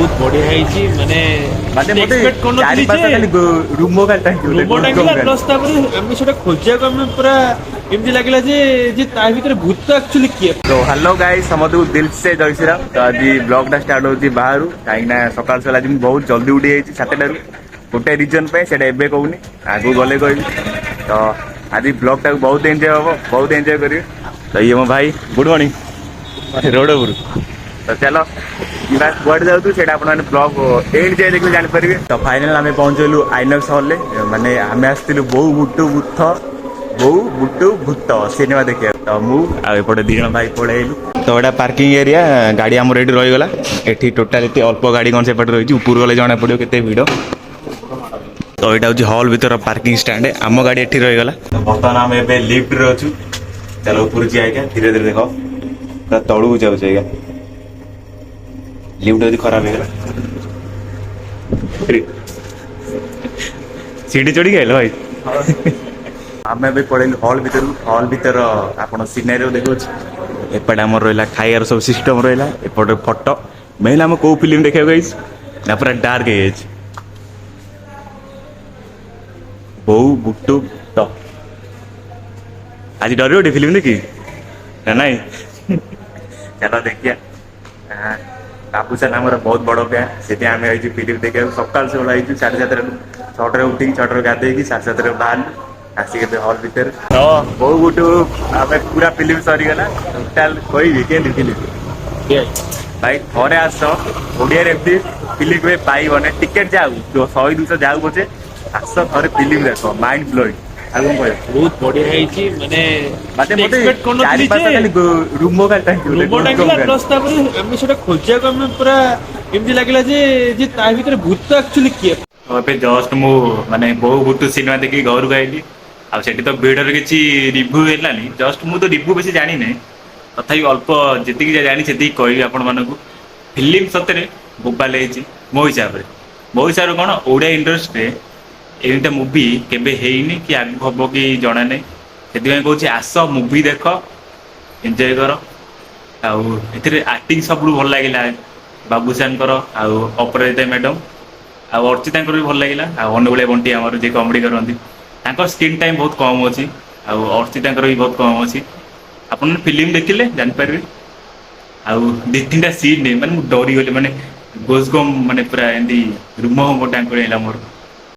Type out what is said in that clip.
ବହୁତ ବଢିଆ ହେଇଛି ମାନେ ଏକ୍ସପେକ୍ଟ କରୁନଥିଲି ଯେ ରୁମ ରୁମ ଟାଙ୍ଗିଲା ପ୍ଲସ୍ ତାପରେ ଆମେ ସେଟା ଖୋଜିବାକୁ ଆମେ ପୁରା ଏମିତି ଲାଗିଲା ଯେ ତା ଭିତରେ ଭୂତ ଆକ୍ଚୁଆଲି କିଏ। तो हेलो गाइस समस्त दिल से जय श्रीराम। तो आज ब्लॉग स्टार्ट होची बाहर कहीं सकाल सकाल आज बहुत जल्दी उठी जाइए 7टार गोटे रिजन पे से कहूनी आगू गले कह तो आज ब्लॉग टाक बहुत एंजॉय हम बहुत एंजॉय करेंगे। तो ये मो भाई गुड मॉर्निंग रोड उपर तो चलो गुआड़े जाऊँ से ब्लॉग एंड जाए देखिए जानीपारे। तो फाइनाल आम पहुँचलु आइनक्स हॉल माने आम आसलु बहु बुटु बुथ बहु बुटु भूत सिनेमा देखिए। तो मुझे दी जन भाई पढ़ेलु तो एटा पार्किंग एरिया गाड़ी आम रेडी रहीगला एठी टोटाल एत अल्प गाड़ी कौन से रही ऊपर गले जना पड़ो के भिड़। तो यहाँ हूँ हॉल भीतर पार्किंग स्टैंड आम गाड़ी एठी रहीगला। तो बर्तमान आम ए लिफ्ट रे अच्छु चलो ऊपर जी आज्ञा धीरे धीरे देख पूरा तलू जाऊँ आज्ञा लिफ्ट यदि खराब होगा सीढ़ी चढ़ी गए भाई आम भी पढ़ेलु हॉल भीतर आप सिनेरी देखो एपटे आम रहा खाइबार सब सिस्टम रहा एपटे फोटो मेन आम कौ फिल्म देखा ना पूरा डार्क है बहु बुटु तो आज डर गोटे फिल्म देखी ना नहीं चलो देखिए बाबूसान आम बहुत बड़ फैन से आम फिल्म देखा सकाल से 7:30 6टार उठी 6टार गाधे 7:30 बाहर आसिक हॉल भीतर तो बहु बुटु आम पूरा फिल्म सरीगला टोटाल कह फिल्म भाई थे आस ओडिया एमती फिल्म पाइबने टिकेट जाऊ 100-200 जाऊ पचे आस थे फिल्म देख माइंड ब्लोइंग बहुत बढ़िया ହେଇଛି ମାନେ ଏକ୍ସପେକ୍ଟ କରୁନଥିଲି ଯେ ରୁମ ଟାଙ୍ଗିଲା ପ୍ଲସ୍ ତାପରେ ଆମେ ସେଟା ଖୋଜିବାକୁ ଆମେ ପୁରା ଏମିତି ଲାଗିଲା ଯେ ତା ଭିତରେ ଭୂତ ଆକ୍ଚୁଆଲି କିଏ। ଏବେ ଜଷ୍ଟ ମୁଁ ମାନେ ବହୁ ବୁଟୁ ସିନେମା ଦେଖିକି ଘରକୁ ଆଇଲି ଆଉ ସେଠି ତ ଭିଡର କିଛି ରିଭ୍ୟୁ ହେଲାନି ଜଷ୍ଟ ମୁଁ ତ ରିଭ୍ୟୁ ବେଶୀ ଜାଣିନି ତଥାପି ଅଳ୍ପ ଯେତିକି ଜାଣି ସେତିକି କହିବି ଆପଣମାନଙ୍କୁ। ଫିଲ୍ମ ସତରେ ବୋବାଲ ହେଇଛି ମୋ ହିସାବରେ କ'ଣ ଓଡ଼ିଆ ଇଣ୍ଡଷ୍ଟ୍ରିରେ एमती मुवी केबे हेइनी कि आगु हम कि जना नहीं से कहूँ आस मुवी देख एंजॉय कर आक्टिंग सब भल लगे बाबूसान अपराजिता मैडम अर्चिता भी भल लगे अनुगुलिया बंटी आमर जी कमेडी करती स्क्रीन टाइम बहुत कम अच्छी अर्चिता भी बहुत कम अच्छी आप फिल्म देखिले जानीपारे आउ 2-3टा सीन माने डरी गली माने गोसगम माने पूरा एमती रूम टांग मोर